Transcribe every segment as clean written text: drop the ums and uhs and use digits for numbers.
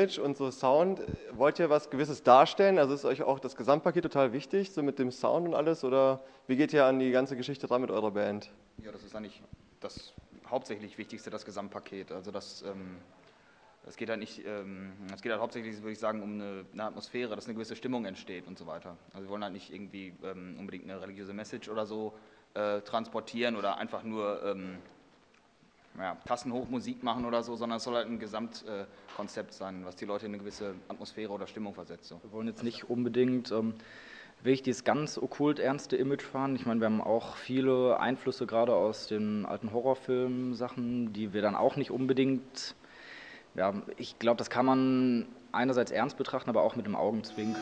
Image und so Sound. Wollt ihr was Gewisses darstellen? Also ist euch auch das Gesamtpaket total wichtig, so mit dem Sound und alles? Oder wie geht ihr an die ganze Geschichte dran mit eurer Band? Ja, das ist eigentlich das hauptsächlich Wichtigste, das Gesamtpaket. Also das geht halt nicht, es geht halt hauptsächlich, würde ich sagen, um eine Atmosphäre, dass eine gewisse Stimmung entsteht und so weiter. Also wir wollen halt nicht irgendwie unbedingt eine religiöse Message oder so transportieren oder einfach nur Tassen hoch Musik machen oder so, sondern es soll halt ein Gesamtkonzept sein, was die Leute in eine gewisse Atmosphäre oder Stimmung versetzt. So. Wir wollen jetzt nicht unbedingt wirklich dieses ganz okkult ernste Image fahren. Ich meine, wir haben auch viele Einflüsse gerade aus den alten Horrorfilm-Sachen, die wir dann auch nicht unbedingt, ja, ich glaube, das kann man einerseits ernst betrachten, aber auch mit dem Augenzwinkern.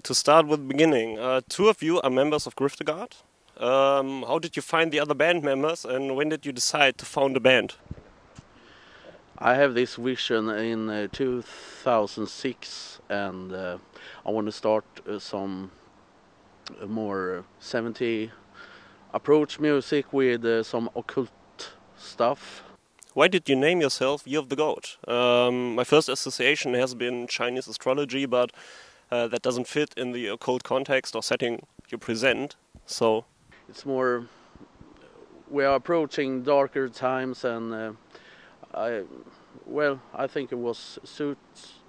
To start with the beginning, two of you are members of Grifterguard. How did you find the other band members and when did you decide to found a band? I have this vision in 2006 and I want to start some more 70s approach music with some occult stuff. Why did you name yourself Year of the Goat? My first association has been Chinese astrology, but that doesn't fit in the occult context or setting you present, so... It's more... We are approaching darker times and I think it was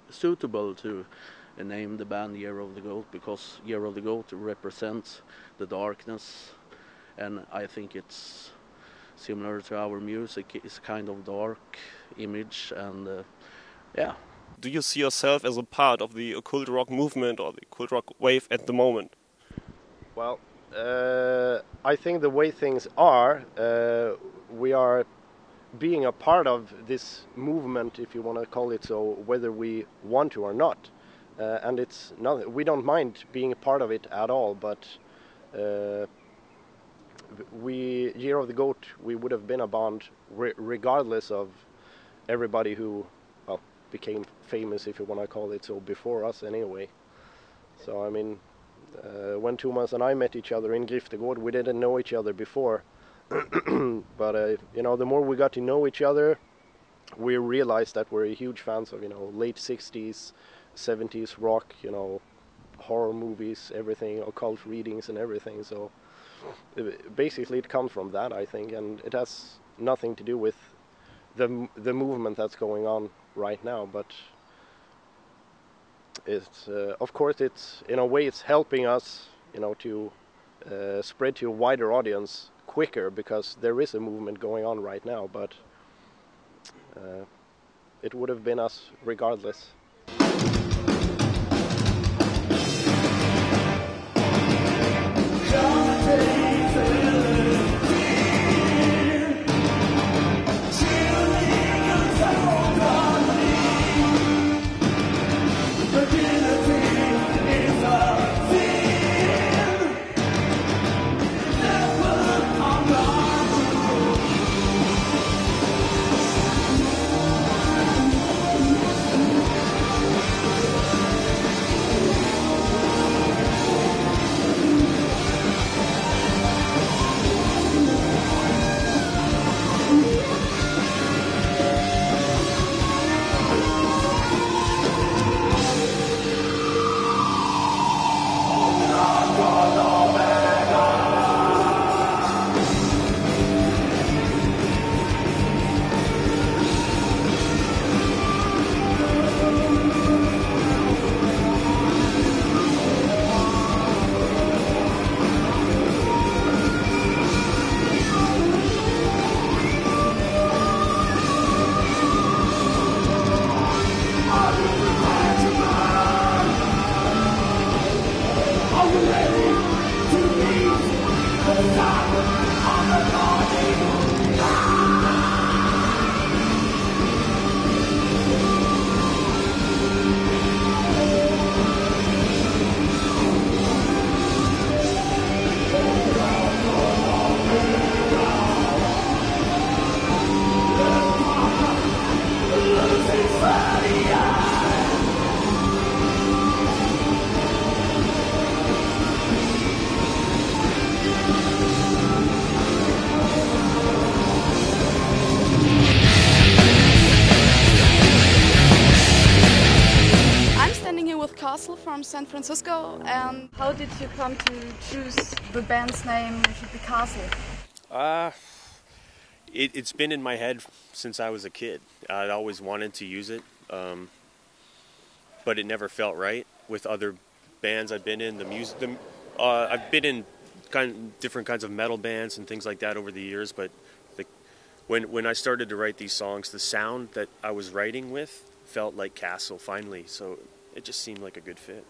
suitable to name the band Year of the Goat because Year of the Goat represents the darkness and I think it's similar to our music. It's kind of dark image and yeah. Do you see yourself as a part of the occult rock movement or the occult rock wave at the moment? Well, I think the way things are, we are being a part of this movement, if you want to call it so, whether we want to or not. And it's not, we don't mind being a part of it at all, but Year of the Goat, we would have been a band regardless of everybody who became famous, if you want to call it so, before us anyway. So I mean, when Thomas and I met each other in Griftergård, we didn't know each other before. But you know, the more we got to know each other, we realized that we're huge fans of, you know, late 60s, 70s rock, you know, horror movies, everything, occult readings and everything. So basically it comes from that, I think, and it has nothing to do with the movement that's going on right now, but it's of course it's in a way it's helping us, you know, to spread to a wider audience quicker because there is a movement going on right now, but it would have been us regardless. with Castle from San Francisco. And how did you come to choose the band's name should be Castle? It's been in my head since I was a kid. I'd always wanted to use it, but it never felt right with other bands I've been in. I've been in different kinds of metal bands and things like that over the years, but when I started to write these songs, the sound that I was writing with felt like Castle finally, so it just seemed like a good fit,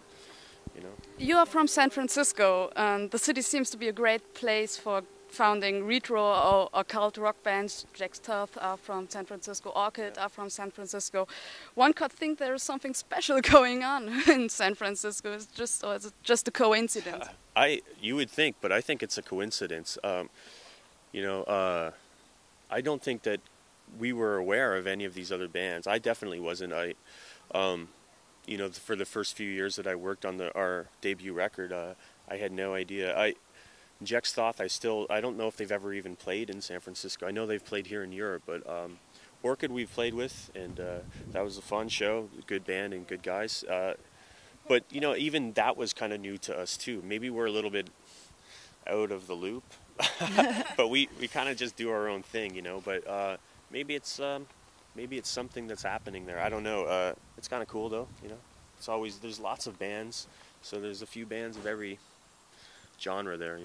you know. You are from San Francisco, and the city seems to be a great place for founding retro or occult rock bands. Jack's Turf are from San Francisco, Orchid are from San Francisco. One could think there is something special going on in San Francisco. Is it just a coincidence? You would think, but I think it's a coincidence. I don't think that we were aware of any of these other bands. I definitely wasn't. For the first few years that I worked on our debut record, I had no idea. Jack's Thoth, I don't know if they've ever even played in San Francisco. I know they've played here in Europe, but Orchid we've played with, and that was a fun show, good band and good guys. But even that was kind of new to us too. Maybe we're a little bit out of the loop, but we kind of just do our own thing, But maybe it's something that's happening there. I don't know. It's kind of cool though, there's lots of bands, so there's a few bands of every genre there,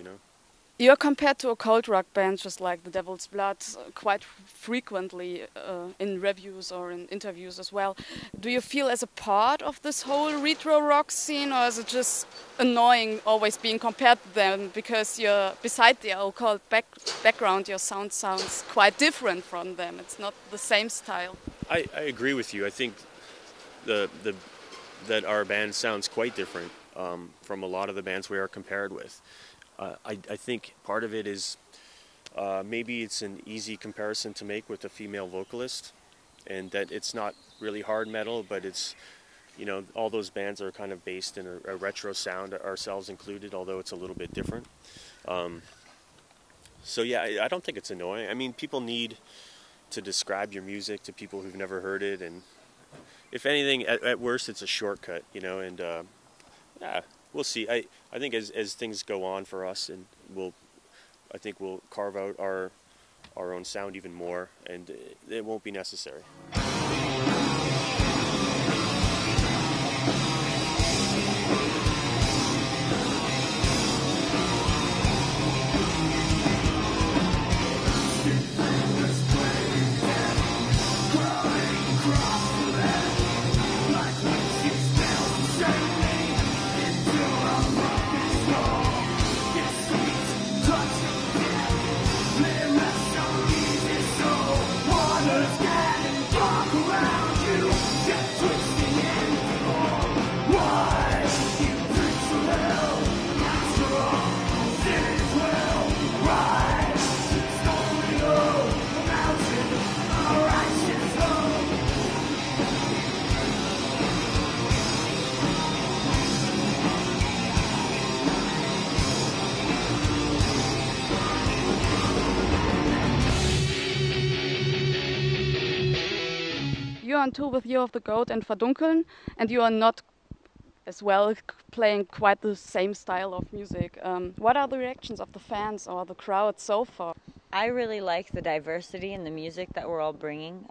You're compared to occult rock bands just like the Devil's Blood quite frequently in reviews or in interviews as well. Do you feel as a part of this whole retro rock scene, or is it just annoying always being compared to them because beside the occult background your sound sounds quite different from them? It's not the same style. I agree with you. I think that our band sounds quite different from a lot of the bands we are compared with. I think part of it is maybe it's an easy comparison to make with a female vocalist, and that it's not really hard metal, but it's, all those bands are kind of based in a retro sound, ourselves included, although it's a little bit different. So yeah, I don't think it's annoying. I mean, people need to describe your music to people who've never heard it, and if anything, at worst, it's a shortcut, and yeah, we'll see. I think as things go on for us, and I think we'll carve out our own sound even more, and it won't be necessary. You're on tour with Year of the Goat and VERDUNKELN, and you are not as well playing quite the same style of music. What are the reactions of the fans or the crowd so far? I really like the diversity in the music that we're all bringing.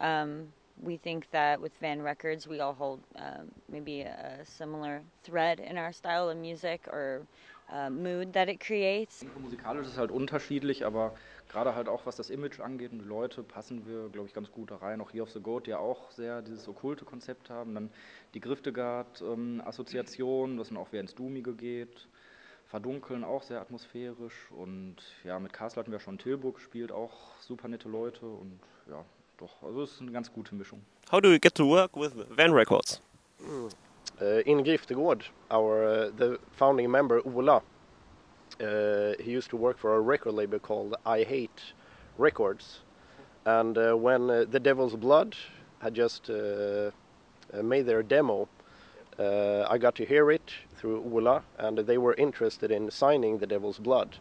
We think that with Van Records we all hold maybe a similar thread in our style of music or mood that it creates. Musikalisch ist halt unterschiedlich, aber gerade halt auch was das Image angeht und die Leute passen wir, glaube ich, ganz gut da rein. Auch Year of the Goat, die ja auch sehr dieses okkulte Konzept haben. Dann die Griftegard-Assoziation, was dann auch wer ins Doomige geht. VERDUNKELN auch sehr atmosphärisch. Und ja, mit Castle hatten wir schon Tilburg gespielt, auch super nette Leute. Und ja, doch, also es ist eine ganz gute Mischung. How do you get to work with Van Records? In Griftegård, the founding member Ola, he used to work for a record label called I Hate Records, and when the Devil's Blood had just made their demo, I got to hear it through Ola, and they were interested in signing the Devil's Blood,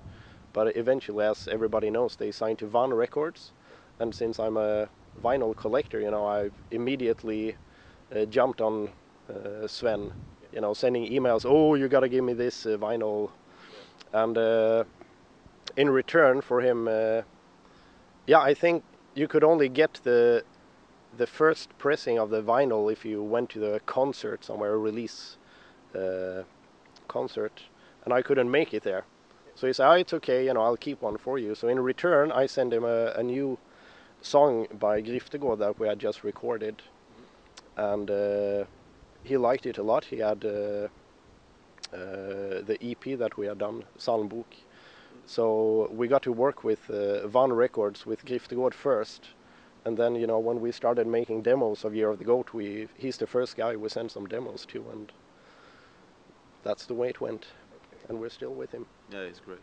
but eventually, as everybody knows, they signed to Van Records, and since I'm a vinyl collector, I immediately jumped on Sven you know, sending emails, oh, you gotta give me this vinyl. And in return for him, yeah, I think you could only get the first pressing of the vinyl if you went to the concert somewhere, a release concert, and I couldn't make it there. So he said, oh, it's okay, you know, I'll keep one for you. So in return, I sent him a new song by Griftegård that we had just recorded. And he liked it a lot. He had the EP that we had done, Psalmbok. So we got to work with Van Records, with Griftegård first. And then, you know, when we started making demos of Year of the Goat, he's the first guy we sent some demos to, and that's the way it went. And we're still with him. Yeah, he's great.